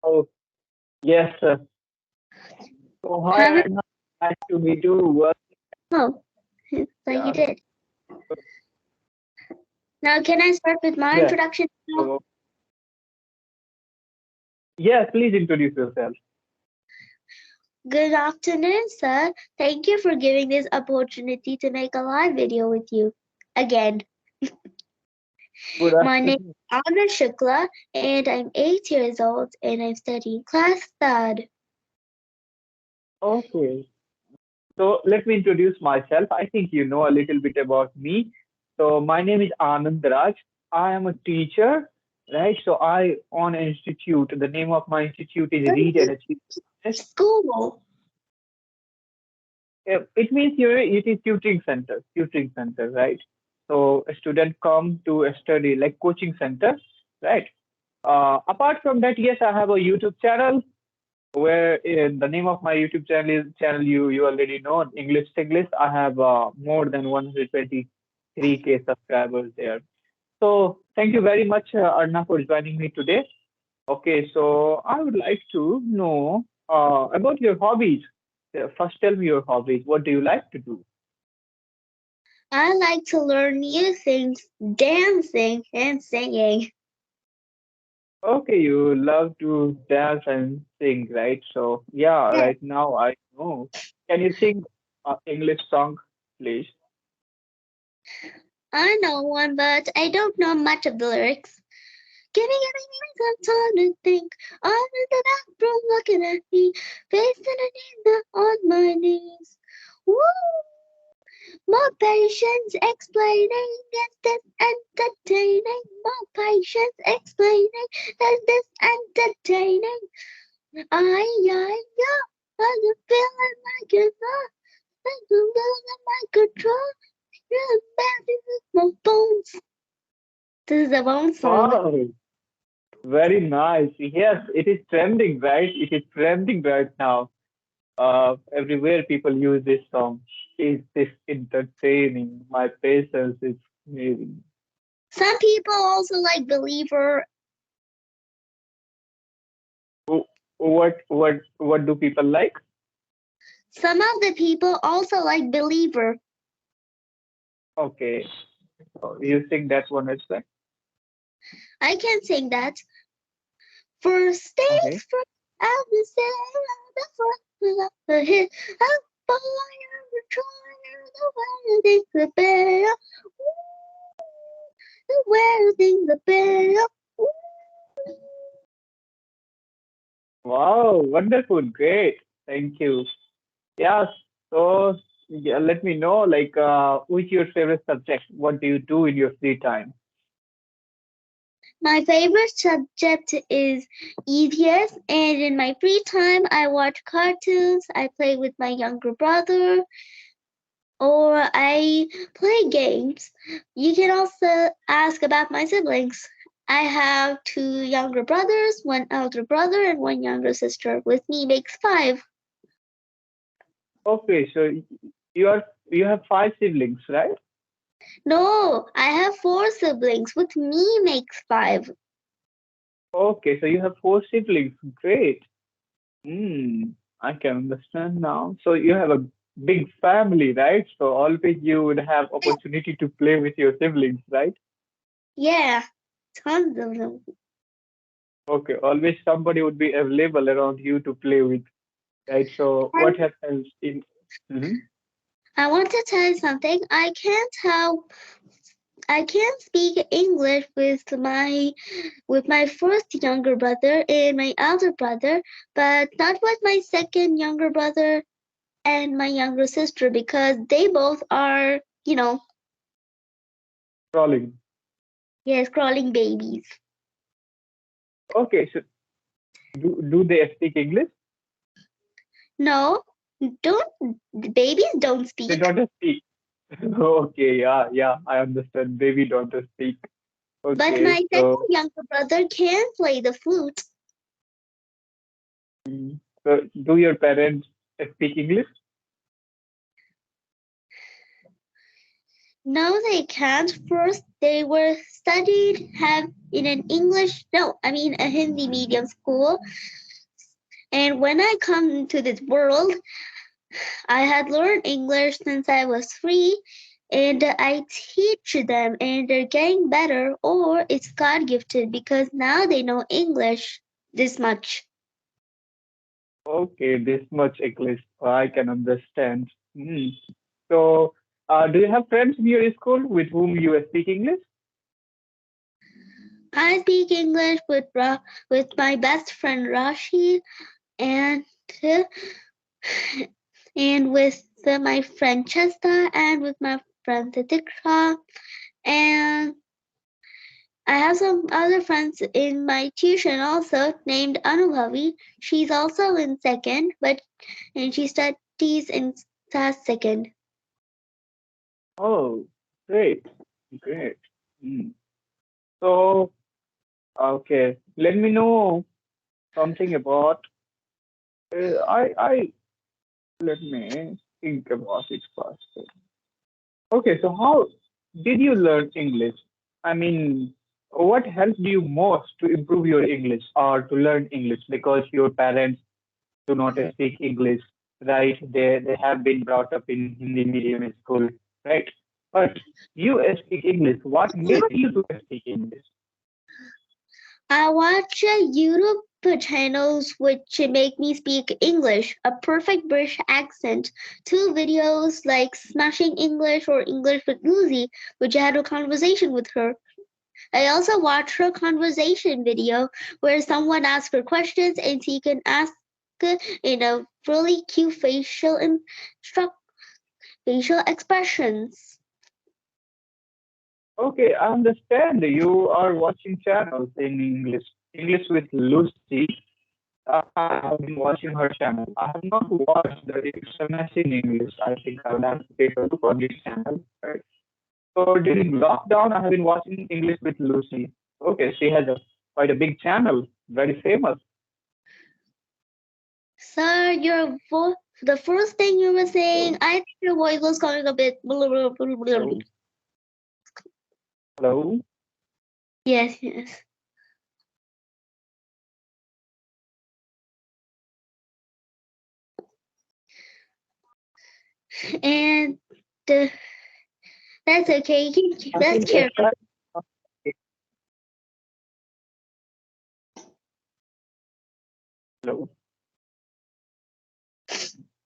Oh, yes, sir. So, hi, Have you? Arna. Nice to meet you. Well, Oh, so you yeah. did. Now, can I start with my Yeah. introduction now? So, yeah, please introduce yourself. Good afternoon, sir. Thank you for giving this opportunity to make a live video with you. Again, Good my name afternoon. is Anna Shukla, and I'm 8 years old, and I'm studying class third. Okay. So, let me introduce myself. I think you know a little bit about me. So, my name is Anand Raj. I am a teacher, right? So, I own an institute. The name of my institute is So, Read this and Achieve. school. It means it is tutoring center, right? So a student come to a study like coaching center, right? Apart from that, yes, I have a YouTube channel where the name of my YouTube channel you already know, English-Finglish. I have more than 123K subscribers there. So thank you very much, Arna, for joining me today. Okay, so I would like to know about your hobbies. First, tell me your hobbies. What do you like to do? I like to learn new things, dancing and singing. Okay, you love to dance and sing, right? So, yeah, Yeah, right now I know. Can you sing English song, please? I know one, but I don't know much of the lyrics. Give me some time to think. I'm in the bathroom looking at me, facing a need on my knees. Woo! More patience explaining is this entertaining. More patience explaining is this entertaining. Yeah, I'm feeling like it's not. I'm losing my control. Really bad with my bones. This is a bone song. Wow, very nice. Yes, it is trending, right? It is trending right now. Everywhere people use this song. Is this entertaining? My patience is amazing. Some people also like Believer. What do people like? Some of the people also like Believer. Okay, so you sing that one as well. I can sing that. For Okay. states, for out the sail, the front of the hit, up fire, the trying, the way things the bear, the way things the bear. Wow, wonderful, great. Thank you. Yeah, so yeah, let me know like which your favorite subject? What do you do in your free time? My favorite subject is ETS, and in my free time, I watch cartoons, I play with my younger brother, or I play games. You can also ask about my siblings. I have two younger brothers, one elder brother, and one younger sister. With me makes five. Okay, so you have five siblings, right? No, I have four siblings. With me makes five. Okay, so you have four siblings. Great. Hmm, I can understand now. So you have a big family, right? So always you would have opportunity to play with your siblings, right? Yeah, tons of them. Okay, always somebody would be available around you to play with, right? So what And happens in Mhm. I want to tell you something. I can't speak English with my first younger brother and my elder brother, but not with my second younger brother and my younger sister because they both are, Crawling? yes, crawling babies. Okay, so do they speak English? No, don't babies don't They speak. don't speak. Okay, yeah, yeah, I understand. Baby don't speak. But Okay, my second so younger brother can play the flute. so do your parents speak English? No, they can't. First, they were studied have in an a Hindi medium school. And when I come into this world, I had learned English since I was 3, and I teach them, and they're getting better, or it's God gifted because now they know English this much. Okay, this much English I can understand. Hmm. So, do you have friends in your school with whom you speak English? I speak English with my best friend Rashi and uh, and with my friend Chesta and with my friend Titikra, and I have some other friends in my tuition also named Anubhavi. She's also in second, and she studies in class second. Oh, great, great. Hmm. So, okay, let me know something about. I let me think about it first. Okay, so how did you learn English? I mean, what helped you most to improve your English or to learn English? Because your parents do not speak English, right? They have been brought up in Hindi medium school, right? But you speak English. What made you to speak English? I watch YouTube channels which make me speak English, a perfect British accent, 2 videos like Smashing English or English with Lucy, which I had a conversation with her. I also watched her conversation video where someone asked her questions and she can ask in a really cute facial expressions. Okay, I understand. You are watching channels in English. English with Lucy. I have been watching her channel. I have not watched the SMS in English. I think I will have to take a look on this channel. Right? So during lockdown, I have been watching English with Lucy. Okay, she has quite a big channel, very famous. Sir, the first thing you were saying, I think your voice was coming a bit. Hello, hello. Yes, yes. And uh, that's okay. I Let's think carry on. hello.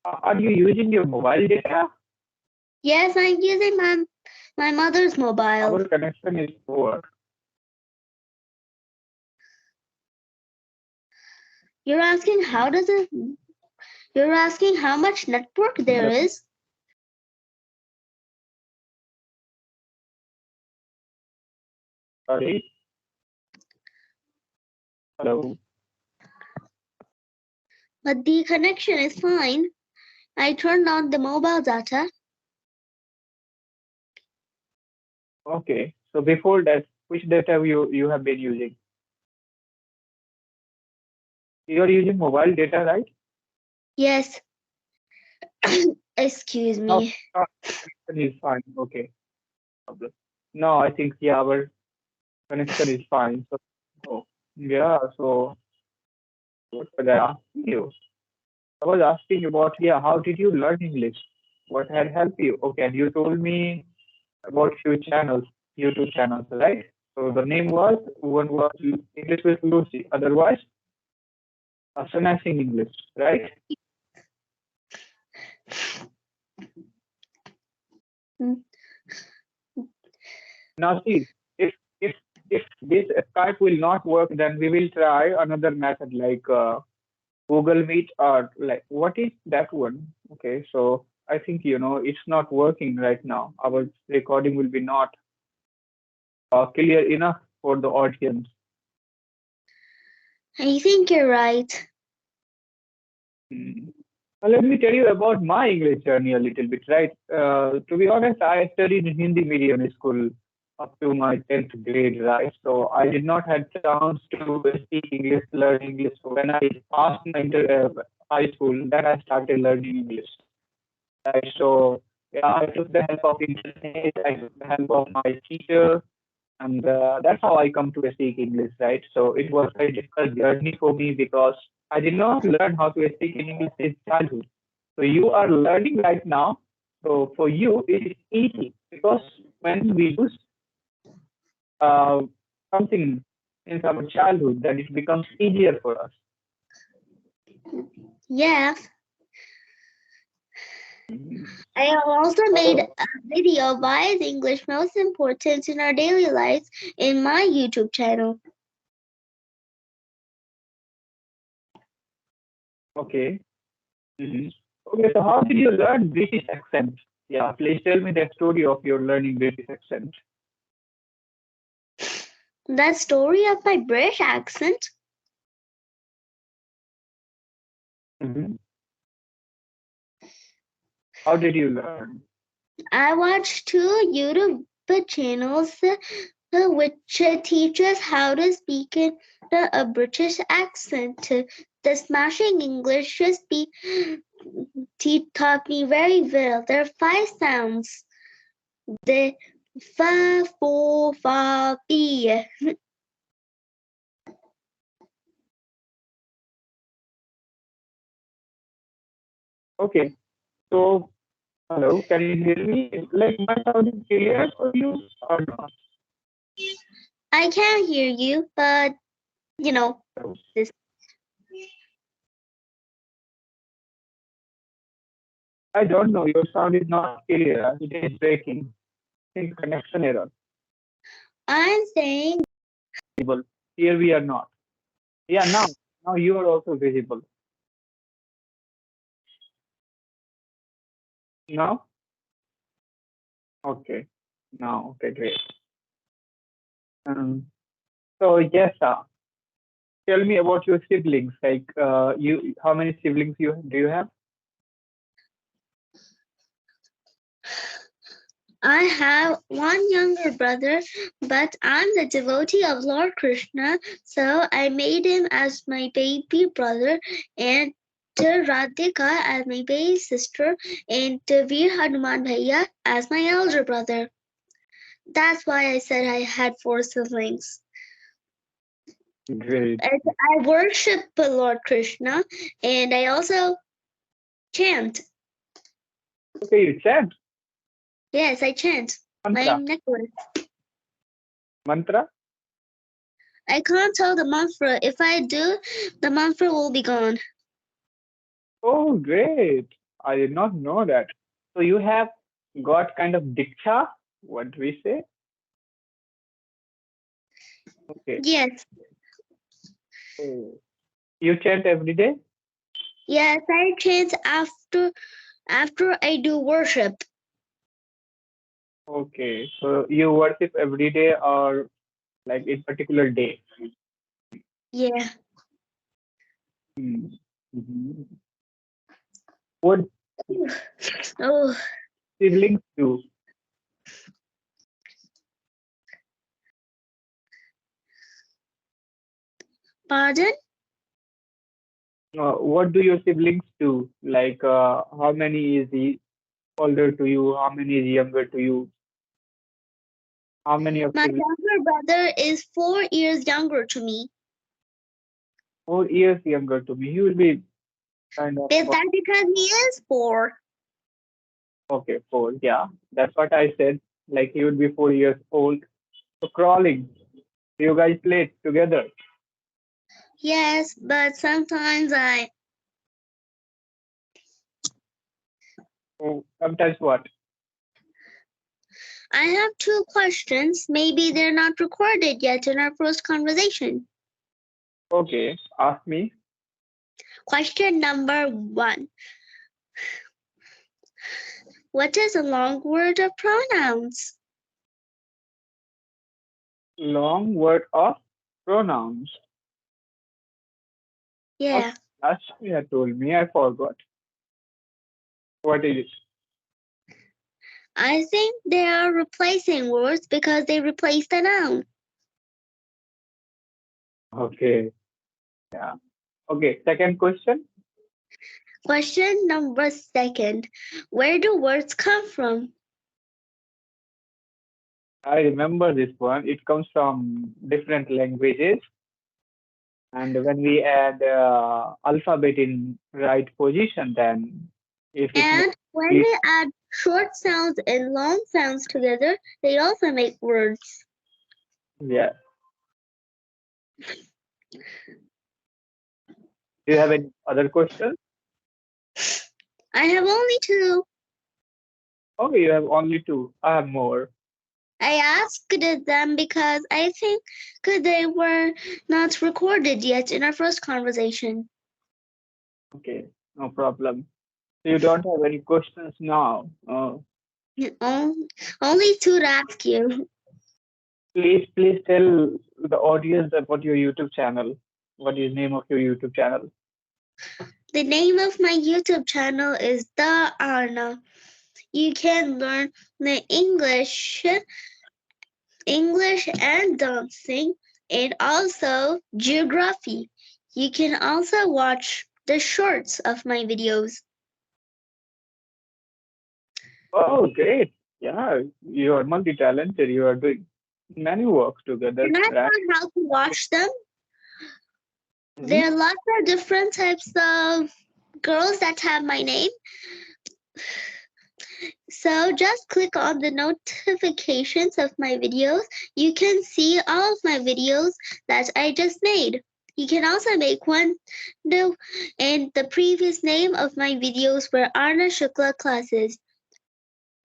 Are you using your mobile data? Yes, I'm using my mother's mobile. Our connection is poor. You're asking how does it? You're asking how much network there Hello, is? sorry. Hello. But the connection is fine. I turned on the mobile data. Okay. So before that, which data you have been using? You are using mobile data, right? Yes. Excuse No, me. no, connection is fine. Okay. Problem. No, I think yeah, our connection is fine. So, oh, yeah. So what was I asking you? I was asking about yeah, how did you learn English? What had helped you? Okay, and you told me about few channels, YouTube channels, right? So the name was one was English with Lucy, otherwise Smashing English, right? Mm. Now see, if this Skype will not work, then we will try another method like Google Meet or like what is that one? Okay, so I think it's not working right now. Our recording will be not clear enough for the audience. I think you're right. Hmm. Let me tell you about my English journey a little bit, right? To be honest, I studied in Hindi medium school up to my 10th grade, right? So I did not have chance to speak English, learn English. So when I passed my high school, then I started learning English, right? So Yeah, I took the help of internet, I took the help of my teacher, and that's how I come to speak English, right? So it was a very difficult journey for me because I did not learn how to speak in English since childhood. So you are learning right now. So for you, it is easy because when we do uh, something in our childhood, then it becomes easier for us. Yeah. Mhm. I have also made So, a video why is English most important in our daily lives in my YouTube channel. okay. Mhm. Okay, so how did you learn British accent? Yeah, please tell me the story of your learning British accent. That story of my British accent. Mhm. How did you learn? I watched two YouTube channels which teach us how to speak in a British accent. The Smashing English just taught me very well. There are five sounds. The fa, fo, fa, fi. Okay, so hello, can you hear me? Like my sound is clear for you or not? I can hear you, but you know So, this. I don't know. Your sound is not clear. It is breaking. I think connection error. I'm saying Visible. Here we are not. Yeah, now you are also visible. Now, okay. Now, okay, great. Um, so yes, tell me about your siblings. Like, how many siblings you do you have? I have one younger brother, but I'm the devotee of Lord Krishna, so I made him as my baby brother, and to Radhika as my baby sister, and to Veer Hanuman Bhaiya as my elder brother. That's why I said I had four siblings. Great. And I worship the Lord Krishna, and I also chant. Okay, you chant Yes, I chant my mantra. necklace. Mantra. I can't tell the mantra. If I do, the mantra will be gone. Oh, great. I did not know that. So you have got kind of diksha. What do we say? Okay. Yes, So you chant every day. yes, I chant after I do worship. Okay. So you worship every day or like in particular day? Yeah. Hmm. Mhm. What Oh, siblings do? pardon? What do your siblings do? Like, how many is he older to you? How many is younger to you? How many of My siblings? younger brother is 4 years younger to me. 4 years younger to me. He will be kind of Is that because he is four? okay. 4, yeah, that's what I said. Like he would be 4 years old. So crawling. You guys play together. Yes, but sometimes Oh, sometimes what? I have two questions. Maybe they're not recorded yet in our first conversation. Okay, ask me. Question number one. What is a long word of pronouns? Long word of pronouns. What Yeah, last you had told me? I forgot. What is it? I think they are replacing words because they replace the noun. Okay, yeah. Okay, second question. Question number second. Where do words come from? I remember this one. It comes from different languages, and when we add alphabet in right position, then if it And makes when it, we add short sounds and long sounds together, they also make words. yeah. Do you have any other questions? I have only two. Okay, you have only two. I have more. I asked them because I think they were not recorded yet in our first conversation. Okay, no problem. So you don't have any questions now. Only two to ask you. Please tell the audience about your YouTube channel. What is name of your YouTube channel? The name of my YouTube channel is The Arna. You can learn the English and dancing, and also geography. You can also watch the shorts of my videos. Oh, great. Yeah, you are multi-talented. You are doing many works together, Can I right? learn how to watch them? Mhm. There are lots of different types of girls that have my name. So just click on the notifications of my videos. You can see all of my videos that I just made. You can also make one new, and the previous name of my videos were Arna Shukla classes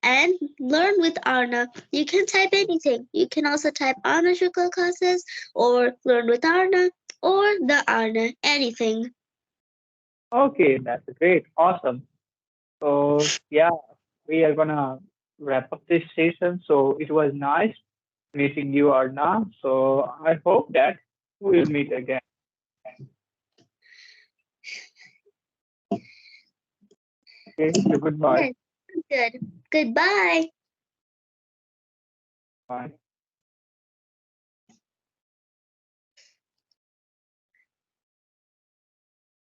and learn with Arna. You can type anything. You can also type Arna Shukla classes or learn with Arna or the Arna, anything. Okay, that's great. Awesome. So, yeah, we are gonna wrap up this session. So it was nice meeting you, Arna. So I hope that we'll meet again. Okay, so goodbye. Yes, good. Goodbye. Bye.